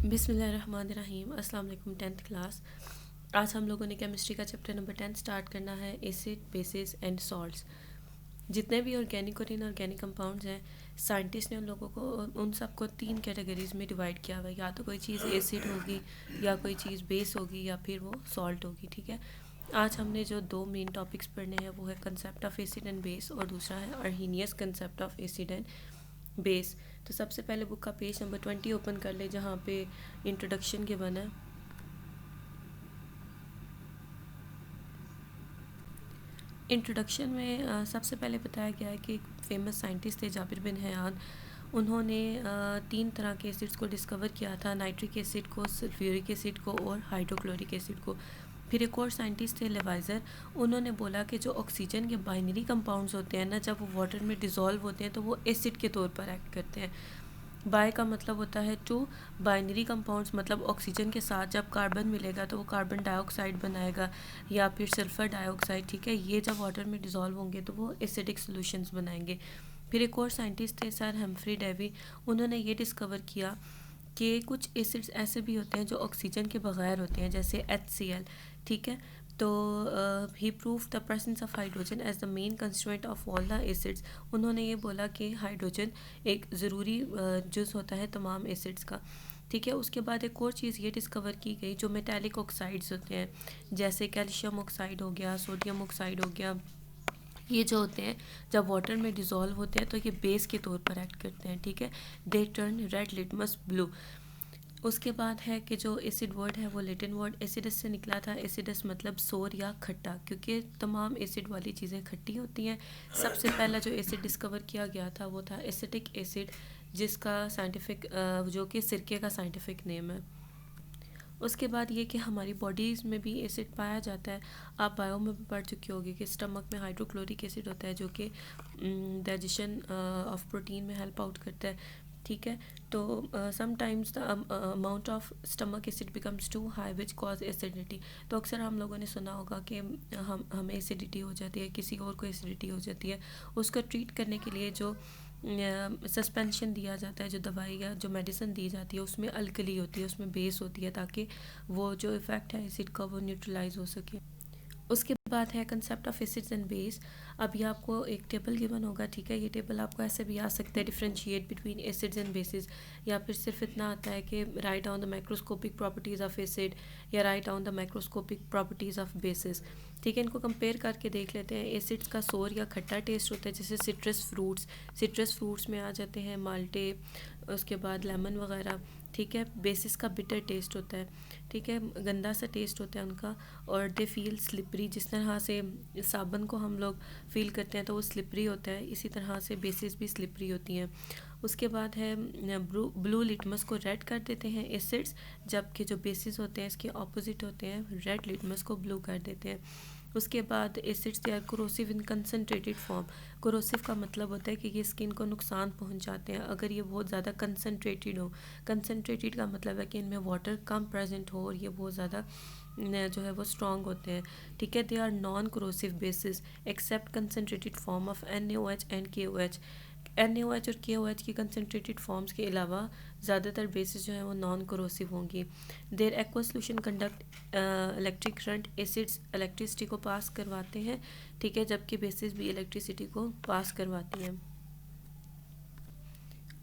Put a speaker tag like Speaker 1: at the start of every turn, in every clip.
Speaker 1: बिस्मिल्लाहिर्रहमानिर्रहीम। अस्सलाम वालेकुम 10th क्लास। आज हम लोगों ने केमिस्ट्री का चैप्टर नंबर 10 स्टार्ट करना है, एसिड बेसिस एंड सॉल्ट्स। जितने भी ऑर्गेनिक और इनऑर्गेनिक कंपाउंड्स हैं, साइंटिस्ट ने उन लोगों को उन सबको 3 कैटेगरीज में डिवाइड किया हुआ है। या तो कोई चीज़ एसिड होगी, या कोई चीज़ बेस होगी, या फिर वो सॉल्ट होगी। ठीक है, आज हमने जो 2 मेन टॉपिक्स पढ़ने हैं वो है concept of acid and base, और दूसरा है Arrhenius concept of acid and base. तो सबसे पहले बुक का पेज नंबर 20 ओपन कर ले, जहाँ पे इंट्रोडक्शन गिवन है। इंट्रोडक्शन में सबसे पहले बताया गया है कि एक फेमस साइंटिस्ट थे जाबिर बिन हयान। उन्होंने 3 तरह के एसिड्स को डिस्कवर किया था, नाइट्रिक एसिड को, सल्फ्यूरिक एसिड को और हाइड्रोक्लोरिक एसिड को। फिर एक और साइंटिस्ट थे लेवाइज़र। उन्होंने बोला कि जो ऑक्सीजन के बाइनरी कंपाउंड्स होते हैं ना, जब वो वाटर में डिज़ोल्व होते हैं तो वो एसिड के तौर पर एक्ट करते हैं। बाय का मतलब होता है टू, बाइनरी कंपाउंड्स मतलब ऑक्सीजन के साथ जब कार्बन मिलेगा तो वो कार्बन डाइऑक्साइड बनाएगा, या फिर सल्फ़र डाइऑक्साइड। ठीक है, ये जब वाटर में डिज़ोल्व होंगे तो वो एसिडिक सॉल्यूशंस बनाएंगे। फिर एक और साइंटिस्ट थे सर हम्फ्री डेवी। उन्होंने ये डिस्कवर किया कि कुछ एसिड्स ऐसे भी होते हैं जो ऑक्सीजन के बगैर होते हैं, जैसे HCl। ठीक है, तो he prove the presence of hydrogen as the main constituent of all the acids. उन्होंने ये बोला कि हाइड्रोजन एक ज़रूरी जुज़ होता है तमाम एसिड्स का। ठीक है, उसके बाद एक और चीज़ ये डिस्कवर की गई, जो मेटालिक ऑक्साइड्स होते हैं, जैसे कैल्शियम ऑक्साइड हो गया, सोडियम ऑक्साइड हो गया। ये जो होते हैं जब वाटर में डिज़ोल्व होते हैं तो ये बेस के तौर पर एक्ट करते हैं। ठीक है, they turn red litmus blue. उसके बाद है कि जो एसिड वर्ड है वो लैटिन वर्ड एसिडस से निकला था। एसिडस मतलब सोर या खट्टा, क्योंकि तमाम एसिड वाली चीज़ें खट्टी होती हैं। सबसे पहला जो एसिड डिस्कवर किया गया था वो था एसिटिक एसिड, जिसका साइंटिफिक जो कि सिरके का साइंटिफिक नेम है। उसके बाद ये कि हमारी बॉडीज़ में भी एसिड पाया जाता है। आप बायो में भी पढ़ चुके होंगे कि स्टमक में हाइड्रोक्लोरिक एसिड होता है, जो कि डाइजेशन ऑफ प्रोटीन में हेल्प आउट करता है। ठीक है, तो sometimes the amount of stomach acid becomes too high which cause acidity. तो अक्सर हम लोगों ने सुना होगा कि हमें एसिडिटी हो जाती है, किसी और को एसिडिटी हो जाती है। उसको ट्रीट करने के लिए जो सस्पेंशन दिया जाता है, जो दवाई या जो मेडिसिन दी जाती है, उसमें अल्कली होती है, उसमें बेस होती है, ताकि वो जो इफ़ेक्ट है एसिड का वो न्यूट्रलाइज हो सके। उसके बाद है concept of acids and base. अभी आपको एक टेबल गिवन होगा। ठीक है, ये टेबल आपको ऐसे भी आ सकता है, differentiate between acids and bases, या फिर सिर्फ इतना आता है कि write down the microscopic properties of acid, या write down the microscopic properties of bases. ठीक है, इनको कंपेयर करके देख लेते हैं। एसिड्स का सोर या खट्टा टेस्ट होता है, जैसे सिट्रस फ्रूट्स में आ जाते हैं माल्टे, उसके बाद लेमन वगैरह। ठीक है, बेसिस का बिटर टेस्ट होता है। ठीक है, गंदा सा टेस्ट होता है उनका, और दे फील स्लिपरी। जिस तरह से साबुन को हम लोग फील करते हैं तो वो स्लिपरी होता है, इसी तरह से बेसिस भी स्लिपरी होती हैं। उसके बाद है ब्लू लिटमस को रेड कर देते हैं एसिड्स, जबकि जो बेसिस होते हैं इसके ऑपोजिट होते हैं, रेड लिटमस को ब्लू कर देते हैं। उसके बाद acids they are corrosive in concentrated form. Corrosive का मतलब होता है कि ये स्किन को नुकसान पहुंचाते हैं अगर ये बहुत ज़्यादा कंसनट्रेटेड हो। कंसनट्रेटेड का मतलब है कि इनमें वाटर कम प्रेजेंट हो और ये बहुत ज़्यादा जो है वो स्ट्रॉन्ग होते हैं। ठीक है, they are non corrosive bases except concentrated form of NaOH and KOH। NaOH और KOH की कंसनट्रेटेड फॉर्म्स के अलावा ज़्यादातर बेसिस जो है वो नॉन कोरोसिव होंगी। Their aqua solution conduct electric current. Acids electricity को पास करवाते हैं। ठीक है, जबकि बेसिस भी इलेक्ट्रिसिटी को पास करवाती हैं।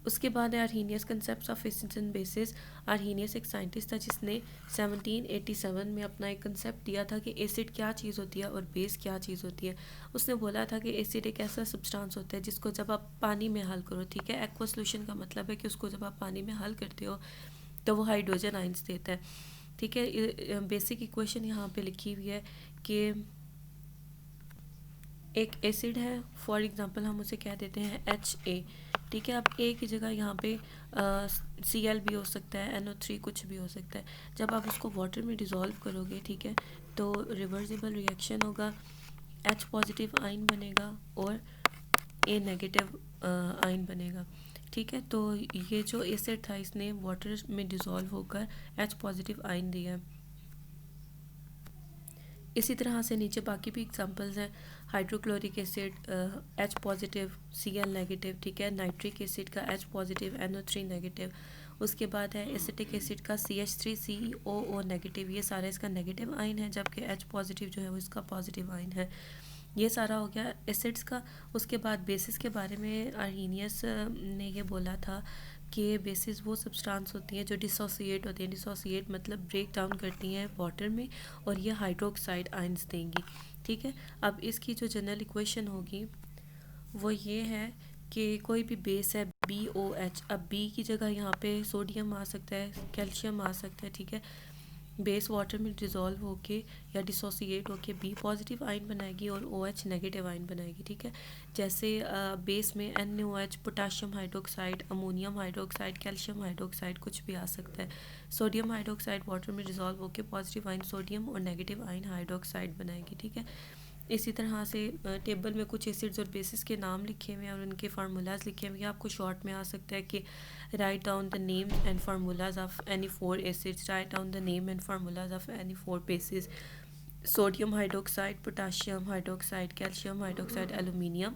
Speaker 1: उसके बाद है Arrhenius concept of acids and bases. Arrhenius एक साइंटिस्ट था जिसने 1787 में अपना एक कंसेप्ट दिया था कि एसिड क्या चीज़ होती है और बेस क्या चीज़ होती है। उसने बोला था कि एसिड एक ऐसा सब्सटेंस होता है जिसको जब आप पानी में हल करो, ठीक है, एक्वा सोल्यूशन का मतलब है कि उसको जब आप पानी में हल करते हो तो वो हाइड्रोजन आइंस देता है। ठीक है, बेसिक इक्वेशन यहाँ पे लिखी हुई है कि एक एसिड है, फॉर एग्जांपल हम उसे कह देते हैं HA। ठीक है, अब ए की जगह यहाँ पे Cl भी हो सकता है, NO3 कुछ भी हो सकता है। जब आप उसको वाटर में डिज़ोल्व करोगे, ठीक है, तो रिवर्सिबल रिएक्शन होगा, H पॉजिटिव आयन बनेगा और A नेगेटिव आयन बनेगा। ठीक है, तो ये जो एसिड था इसने वाटर में डिज़ोल्व होकर H पॉजिटिव आयन दिया है। इसी तरह से नीचे बाकी भी एग्जांपल्स हैं। Hydrochloric acid H positive Cl negative. ठीक है, नाइट्रिक एसिड का H पॉजिटिव NO3 नेगेटिव। उसके बाद है एसिटिक एसिड का CH3COO नेगेटिव, ये सारा इसका नेगेटिव आयन है, जबकि H पॉजिटिव जो है वो इसका पॉजिटिव आयन है। ये सारा हो गया एसिड्स का। उसके बाद बेसिस के बारे में आर्हीनियस ने ये बोला था कि बेसिस वो सब्सटेंस होती हैं जो डिसोसिएट होती हैं, डिसोसिएट मतलब ब्रेक डाउन करती हैं वाटर में, और ये हाइड्रोक्साइड आयंस देंगी। ठीक है, अब इसकी जो जनरल इक्वेशन होगी वो ये है कि कोई भी बेस है BOH, अब बी की जगह यहाँ पे सोडियम आ सकता है, कैल्शियम आ सकता है। ठीक है, बेस वाटर में डिज़ोल्व होके या डिसोसिएट होके बी पॉजिटिव आयन बनाएगी और OH नेगेटिव आयन बनाएगी। ठीक है, जैसे बेस में NaOH, potassium hydroxide, ammonium hydroxide, calcium hydroxide कुछ भी आ सकता है। सोडियम हाइड्रोक्साइड वाटर में डिज़ोल्व होके पॉजिटिव आयन सोडियम और नेगेटिव आयन हाइड्रोक्साइड बनाएगी। ठीक है, इसी तरह से टेबल में कुछ एसिड्स और बेसिस के नाम लिखे हुए हैं और उनके फार्मूलाज लिखे हुए हैं। आपको शॉर्ट में आ सकता है कि write down the name and formulas of any 4 acids, right down the name and formulas of any 4 basis, sodium hydroxide, potassium hydroxide, calcium hydroxide, aluminium.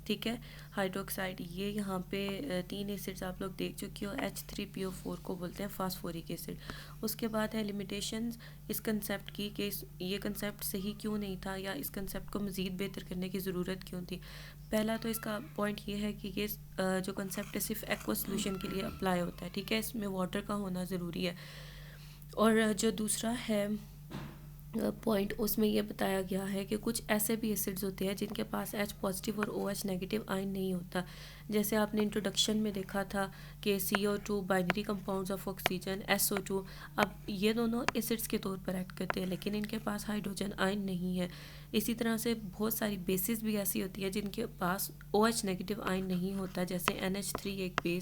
Speaker 1: ठीक है, हाइड्रोक्साइड, ये यहाँ पे 3 एसिड्स आप लोग देख चुके हो। H3PO4 को बोलते हैं फास्फोरिक एसिड। उसके बाद है लिमिटेशंस इस कंसेप्ट की कि ये कंसेप्ट सही क्यों नहीं था या इस कंसेप्ट को मज़ीद बेहतर करने की ज़रूरत क्यों थी। पहला तो इसका पॉइंट ये है कि ये जो कंसेप्ट है सिर्फ एक्वा सोल्यूशन के लिए अप्लाई होता है। ठीक है, इसमें वाटर का होना ज़रूरी है। और जो दूसरा है पॉइंट, उसमें ये बताया गया है कि कुछ ऐसे भी एसिड्स होते हैं जिनके पास H पॉजिटिव और OH नेगेटिव आयन नहीं होता। जैसे आपने इंट्रोडक्शन में देखा था कि CO2 binary compounds of oxygen, SO2, अब ये दोनों एसिड्स के तौर पर एक्ट करते हैं लेकिन इनके पास हाइड्रोजन आयन नहीं है। इसी तरह से बहुत सारी बेसिस भी ऐसी होती है जिनके पास OH नेगेटिव आयन नहीं होता, जैसे NH3 एक बेस